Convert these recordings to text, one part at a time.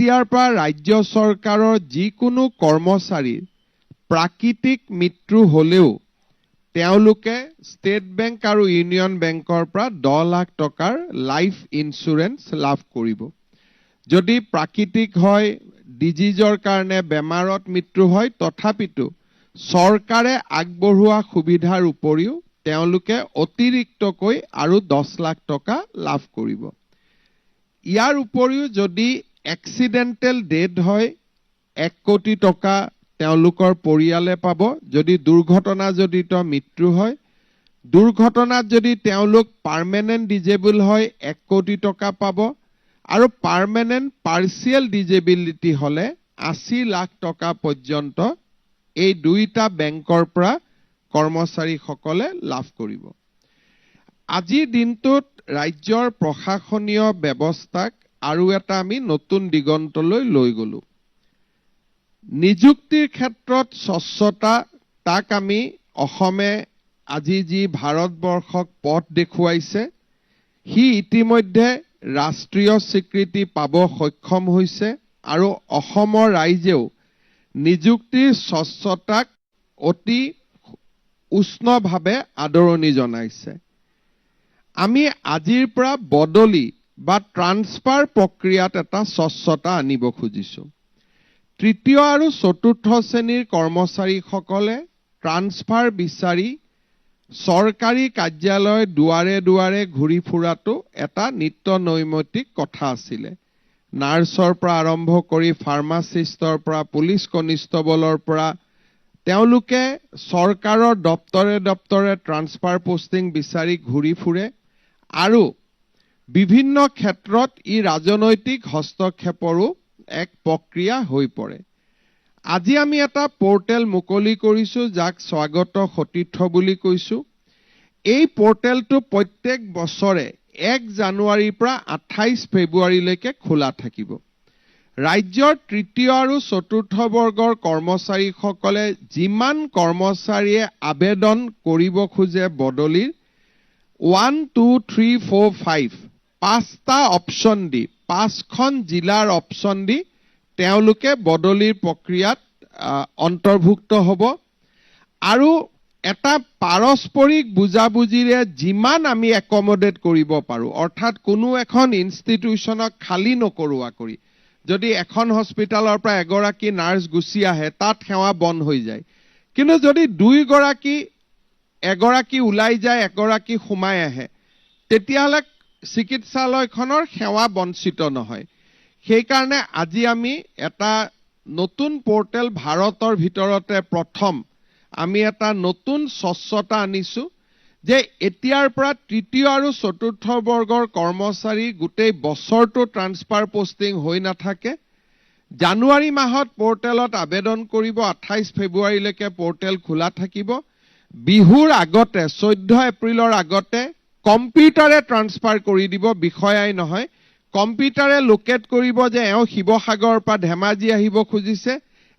এতিয়াৰ পৰা ৰাজ্য চৰকাৰৰ যিকোনো কৰ্মচাৰীৰ প্ৰাকৃতিক মৃত্যু হলেও তেওঁলোকে ষ্টেট বেংক আৰু ইউনিয়ন বেংকৰ পৰা 10 লাখ টকাৰ লাইফ ইন্সুৰেন্স লাভ কৰিব। যদি প্ৰাকৃতিক হয়, ডিজিজৰ কাৰণে বেমাৰত মৃত্যু হয়, তথাপিতো চৰকাৰে আগবঢ়োৱা সুবিধাৰ উপৰিও তেওঁলোকে অতিৰিক্তকৈ আৰু 10 লাখ টকা লাভ কৰিব। ইয়াৰ উপৰিও যদি এক্সিডেন্টেল ডেথ হয় 1 কোটি টকা তেওঁলোকৰ পৰিয়ালে পাব। যদি দুৰ্ঘটনাজনিত মৃত্যু হয়, দুৰ্ঘটনাত যদি তেওঁলোক পাৰ্মানেন্ট ডিজেবল হয় 1 কোটি টকা পাব আৰু পাৰ্মানেন্ট পাৰ্সিয়েল ডিজেবিলিটি হলে 80 লাখ টকা পৰ্যন্ত এই দুইটা বেংকৰ পৰা কৰ্মচাৰীসকলে লাভ কৰিব। আজিৰ দিনটোত ৰাজ্যৰ প্ৰশাসনীয় ব্যৱস্থাক আৰু এটা আমি নতুন দিগন্তলৈ লৈ গলো। নিযুক্তিৰ ক্ষেত্ৰত স্বচ্ছতা তাক আমি অসমে আজি যি ভাৰতবৰ্ষক পথ দেখুৱাইছে, সি ইতিমধ্যে ৰাষ্ট্ৰীয় স্বীকৃতি পাব সক্ষম হৈছে আৰু অসমৰ ৰাইজেও নিযুক্তিৰ স্বচ্ছতাক অতি উষ্ণভাৱে আদৰণি জনাইছে। আমি আজিৰ পৰা বদলি বা ট্ৰান্সফাৰ প্ৰক্ৰিয়াত এটা স্বচ্ছতা আনিব খুজিছো। তৃতীয় আৰু চতুৰ্থ শ্ৰেণীৰ কৰ্মচাৰীসকলে ট্ৰান্সফাৰ বিচাৰি চৰকাৰী কাৰ্যালয় দুৱাৰে দুৱাৰে ঘূৰি ফুৰাটো এটা নিত্য নৈমিত্তিক কথা আছিলে। নাৰ্ছৰ পৰা আৰম্ভ কৰি ফাৰ্মাচিষ্টৰ পৰা পুলিচ কনিষ্টবলৰ পৰা তেওঁলোকে চৰকাৰৰ দপ্তৰে দপ্তৰে ট্ৰান্সফাৰ পোষ্টিং বিচাৰি ঘূৰি ফুৰে আৰু বিভিন্ন ক্ষেত্ৰত ই ৰাজনৈতিক হস্তক্ষেপৰো এক প্ৰক্ৰিয়া হৈ পৰে। আজি আমি এটা পোৰ্টেল মুকলি কৰিছো যাক স্বাগত সতীৰ্থ বুলি কৈছো। এই পোৰ্টেলটো প্ৰত্যেক বছৰে 1 জানুৱাৰীৰ পৰা 28 ফেব্ৰুৱাৰীলৈকে খোলা থাকিব। ৰাজ্যৰ তৃতীয় আৰু চতুৰ্থ বৰ্গৰ কৰ্মচাৰীসকলে যিমান কৰ্মচাৰীয়ে আবেদন কৰিব খোজে বদলিৰ 1, 2, 3, 4, 5 5টা অপশন দি 5খন জিলাৰ অপশন দি তেওঁলোকে বদলিৰ প্ৰক্ৰিয়াত অন্তৰ্ভুক্ত হ'ব আৰু এটা পাৰস্পৰিক বুজাবুজিৰে যিমান আমি একমোডেট কৰিব পাৰো, অৰ্থাৎ কোনো এখন ইনষ্টিটিউচনক খালী নকৰোৱা কৰি যদি এখন হস্পিটালৰ পৰা এগৰাকী নাৰ্ছ গুচি আহে তাত সেৱা বন্ধ হৈ যায়, কিন্তু যদি এগৰাকী ওলাই যায় এগৰাকী সোমাই আহে তেতিয়াহ'লে চিকিৎসালয়খনৰ সেৱা বঞ্চিত নহয়। সেইকাৰণে আজি আমি এটা নতুন পোৰ্টেল ভাৰতৰ ভিতৰতে প্ৰথম আমি এটা নতুন স্বচ্ছতা আনিছো যে এতিয়াৰ পৰা তৃতীয় আৰু চতুৰ্থ বৰ্গৰ কৰ্মচাৰী গোটেই বছৰটো ট্ৰান্সফাৰ পোষ্টিং হৈ নাথাকে। জানুৱাৰী মাহত পোৰ্টেলত আবেদন কৰিব, 28 ফেব্ৰুৱাৰীলৈকে পোৰ্টেল খোলা থাকিব। বিহুৰ আগতে 14 এপ্ৰিলৰ আগতে কম্পিউটাৰে ট্ৰান্সফাৰ কৰি দিব, বিষয়াই নহয়। কম্পিউটাৰে লোকেট কৰিব যে এওঁ শিৱসাগৰৰ পৰা ধেমাজি আহিব খুজিছে,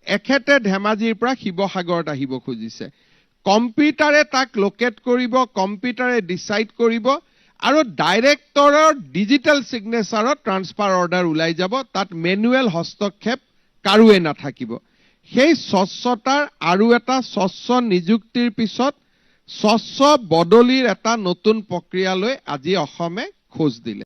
এখেতে ধেমাজিৰ পৰা শিৱসাগৰত আহিব খুজিছে। কম্পিউটাৰে তাক লোকেট কৰিব, কম্পিউটাৰে ডিসাইড কৰিব আৰু ডাইৰেক্টৰৰ ডিজিটেল সিগনেচাৰত ট্ৰান্সফাৰ অৰ্ডাৰ ওলাই যাব। তাত মেনুৱেল হস্তক্ষেপ কাৰোৱে নাথাকিব। সেই স্বচ্ছতাৰ আৰু এটা স্বচ্ছ নিযুক্তিৰ পিছত স্বচ্ছ বদলিৰ এটা নতুন প্ৰক্ৰিয়ালৈ আজি অসমে খোজ দিলে।